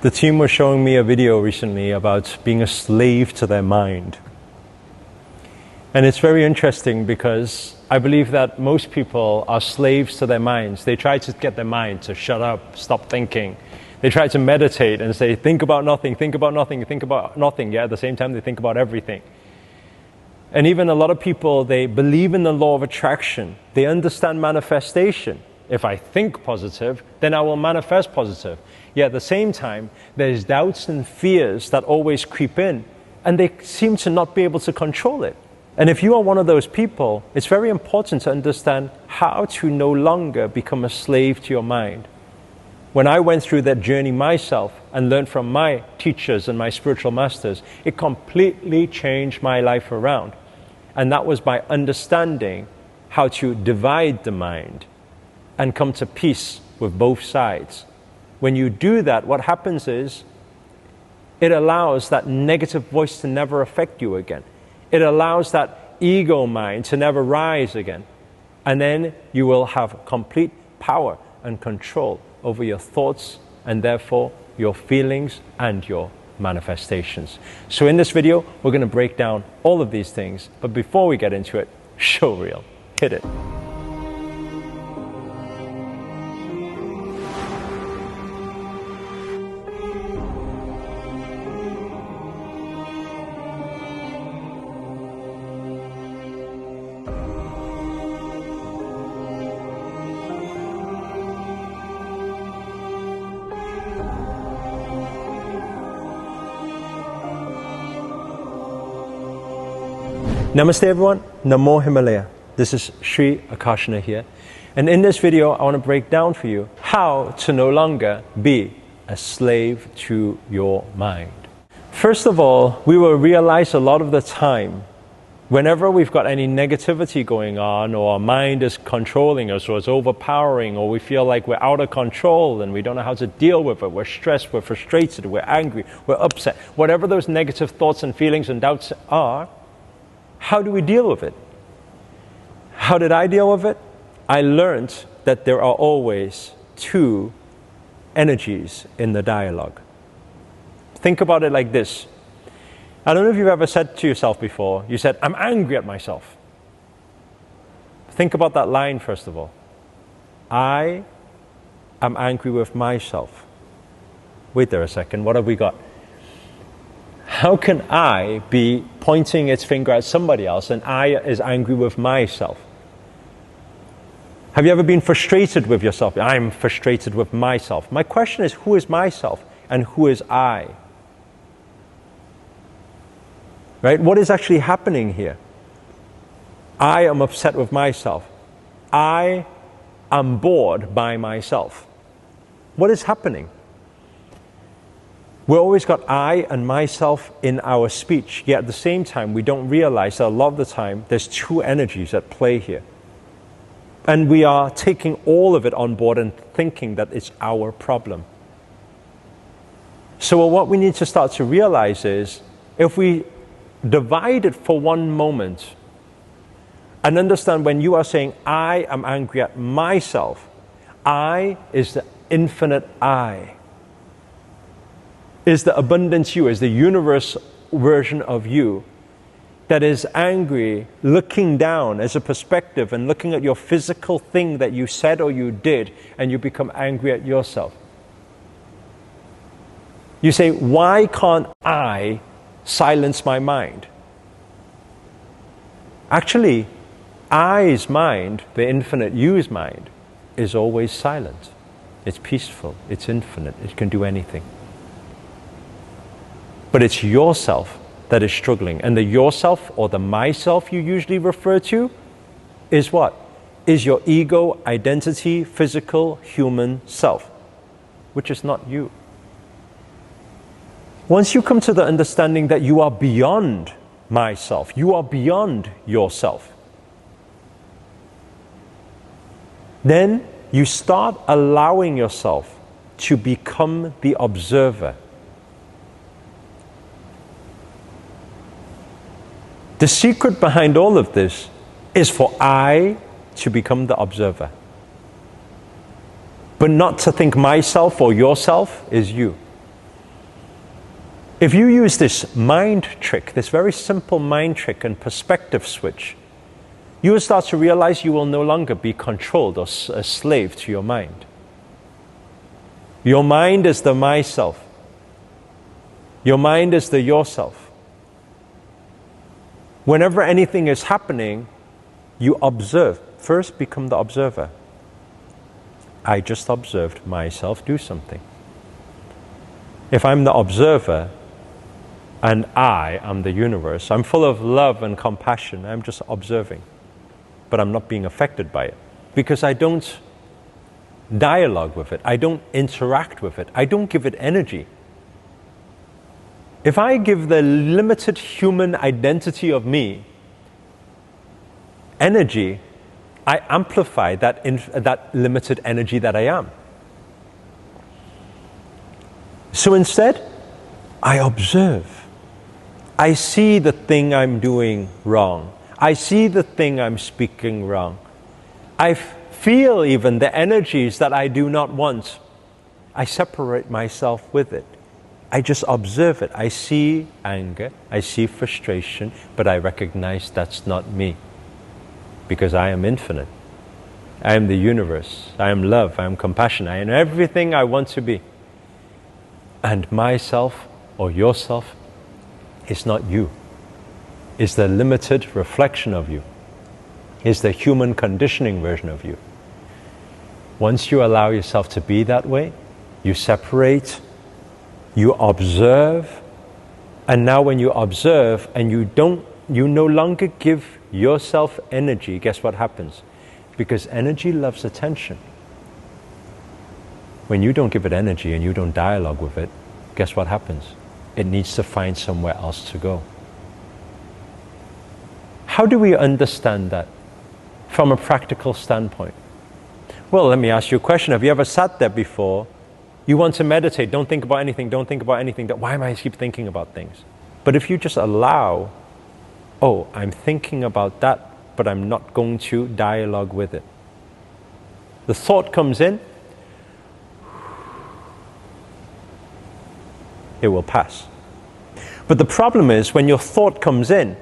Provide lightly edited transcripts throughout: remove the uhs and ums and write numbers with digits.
The team was showing me a video recently about being a slave to their mind. And it's very interesting because I believe that most people are slaves to their minds. They try to get their mind to shut up, stop thinking. They try to meditate and say, think about nothing, think about nothing, think about nothing. Yet at the same time, they think about everything. And even a lot of people, they believe in the law of attraction. They understand manifestation. If I think positive, then I will manifest positive. Yet at the same time, there's doubts and fears that always creep in, and they seem to not be able to control it. And if you are one of those people, it's very important to understand how to no longer become a slave to your mind. When I went through that journey myself and learned from my teachers and my spiritual masters, it completely changed my life around. And that was by understanding how to divide the mind and come to peace with both sides. When you do that, what happens is it allows that negative voice to never affect you again. It allows that ego mind to never rise again. And then you will have complete power and control over your thoughts and therefore your feelings and your manifestations. So in this video, we're going to break down all of these things. But before we get into it, show reel. Hit it. Namaste everyone, Namo Himalaya. This is Sri Akarshana here. And in this video, I want to break down for you how to no longer be a slave to your mind. First of all, we will realize a lot of the time, whenever we've got any negativity going on, or our mind is controlling us, or it's overpowering, or we feel like we're out of control and we don't know how to deal with it, we're stressed, we're frustrated, we're angry, we're upset, whatever those negative thoughts and feelings and doubts are, how do we deal with it? How did I deal with it? I learned that there are always two energies in the dialogue. Think about it like this. I don't know if you've ever said to yourself before, you said, I'm angry at myself. Think about that line first of all. I am angry with myself. Wait there a second, what have we got? How can I be pointing its finger at somebody else and I is angry with myself? Have you ever been frustrated with yourself? I'm frustrated with myself. My question is, who is myself and who is I? Right? What is actually happening here? I am upset with myself. I am bored by myself. What is happening? We've always got I and myself in our speech, yet at the same time, we don't realize that a lot of the time, there's two energies at play here. And we are taking all of it on board and thinking that it's our problem. So what we need to start to realize is, if we divide it for one moment, and understand when you are saying, I am angry at myself, I is the infinite I. Is the abundance you, is the universe version of you that is angry, looking down as a perspective and looking at your physical thing that you said or you did, and you become angry at yourself. You say, why can't I silence my mind? Actually, I's mind, the infinite you's mind, is always silent. It's peaceful, it's infinite, it can do anything. But it's yourself that is struggling. And the yourself, or the myself you usually refer to, is what? Is your ego, identity, physical, human self, which is not you. Once you come to the understanding that you are beyond myself, you are beyond yourself, then you start allowing yourself to become the observer. The secret behind all of this is for I to become the observer. But not to think myself or yourself is you. If you use this mind trick, this very simple mind trick and perspective switch, you will start to realize you will no longer be controlled or a slave to your mind. Your mind is the myself. Your mind is the yourself. Whenever anything is happening, you observe. First, become the observer. I just observed myself do something. If I'm the observer and I am the universe, I'm full of love and compassion, I'm just observing. But I'm not being affected by it because I don't dialogue with it. I don't interact with it. I don't give it energy. If I give the limited human identity of me energy, I amplify that limited energy that I am. So instead, I observe. I see the thing I'm doing wrong. I see the thing I'm speaking wrong. I feel even the energies that I do not want. I separate myself with it. I just observe it. I see anger, I see frustration, but I recognize that's not me. Because I am infinite. I am the universe. I am love. I am compassion. I am everything I want to be. And myself or yourself is not you. Is the limited reflection of you. Is the human conditioning version of you. Once you allow yourself to be that way, you separate, you observe, and now when you observe and you no longer give yourself energy, guess what happens? Because energy loves attention. When you don't give it energy and you don't dialogue with it, guess what happens? It needs to find somewhere else to go. How do we understand that from a practical standpoint? Well, let me ask you a question. Have you ever sat there before? You want to meditate, don't think about anything, don't think about anything. Why am I keep thinking about things? But if you just allow, oh, I'm thinking about that, but I'm not going to dialogue with it. The thought comes in, it will pass. But the problem is when your thought comes in,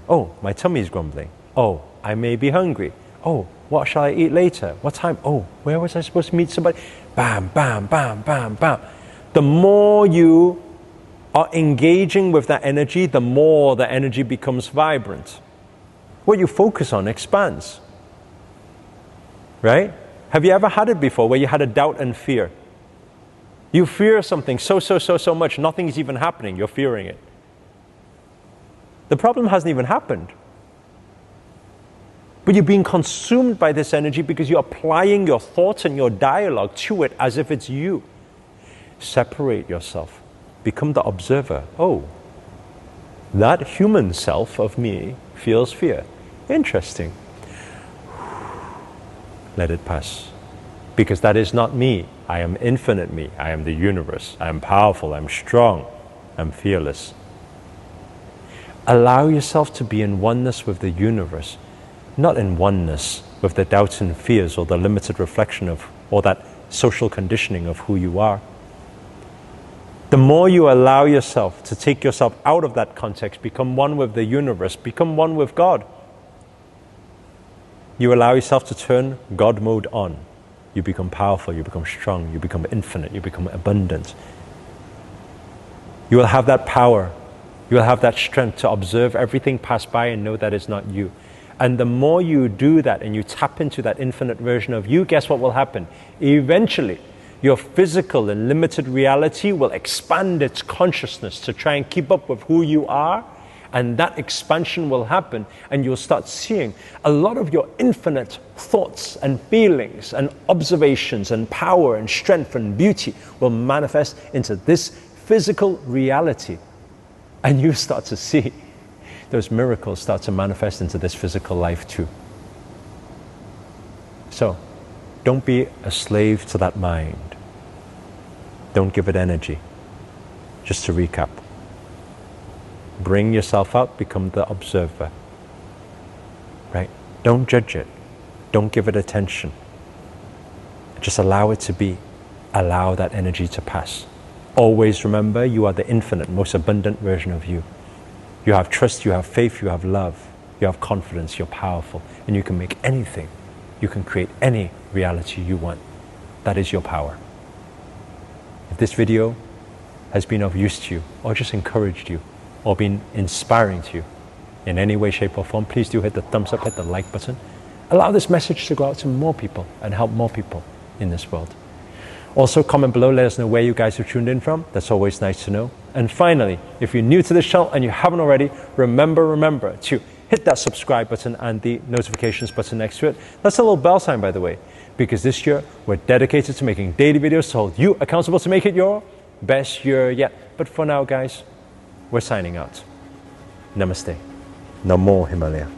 oh, my tummy is grumbling. Oh, I may be hungry. Oh, what shall I eat later? What time? Oh, where was I supposed to meet somebody? Bam, bam, bam, bam, bam. The more you are engaging with that energy, the more the energy becomes vibrant. What you focus on expands. Right? Have you ever had it before where you had a doubt and fear? You fear something so much, nothing's even happening, you're fearing it. The problem hasn't even happened. But you're being consumed by this energy because you're applying your thoughts and your dialogue to it as if it's you. Separate yourself. Become the observer. Oh, that human self of me feels fear. Interesting. Let it pass. Because that is not me. I am infinite me. I am the universe. I am powerful. I'm strong. I'm fearless. Allow yourself to be in oneness with the universe, not in oneness with the doubts and fears or the limited reflection of, or that social conditioning of who you are. The more you allow yourself to take yourself out of that context, become one with the universe, become one with God, you allow yourself to turn God mode on. You become powerful, you become strong, you become infinite, you become abundant. You will have that power, you will have that strength to observe everything pass by and know that it's not you. And the more you do that and you tap into that infinite version of you, guess what will happen? Eventually, your physical and limited reality will expand its consciousness to try and keep up with who you are. And that expansion will happen, and you'll start seeing a lot of your infinite thoughts and feelings and observations and power and strength and beauty will manifest into this physical reality. And you start to see those miracles start to manifest into this physical life too. So, don't be a slave to that mind. Don't give it energy. Just to recap. Bring yourself out, become the observer. Right? Don't judge it. Don't give it attention. Just allow it to be. Allow that energy to pass. Always remember, you are the infinite, most abundant version of you. You have trust, you have faith, you have love, you have confidence, you're powerful, and you can make anything. You can create any reality you want. That is your power. If this video has been of use to you, or just encouraged you, or been inspiring to you in any way, shape, or form, please do hit the thumbs up, hit the like button. Allow this message to go out to more people and help more people in this world. Also, comment below, let us know where you guys have tuned in from. That's always nice to know. And finally, if you're new to this channel and you haven't already, remember to hit that subscribe button and the notifications button next to it. That's a little bell sign, by the way, because this year we're dedicated to making daily videos to hold you accountable to make it your best year yet. But for now, guys, we're signing out. Namaste. Namo Himalaya.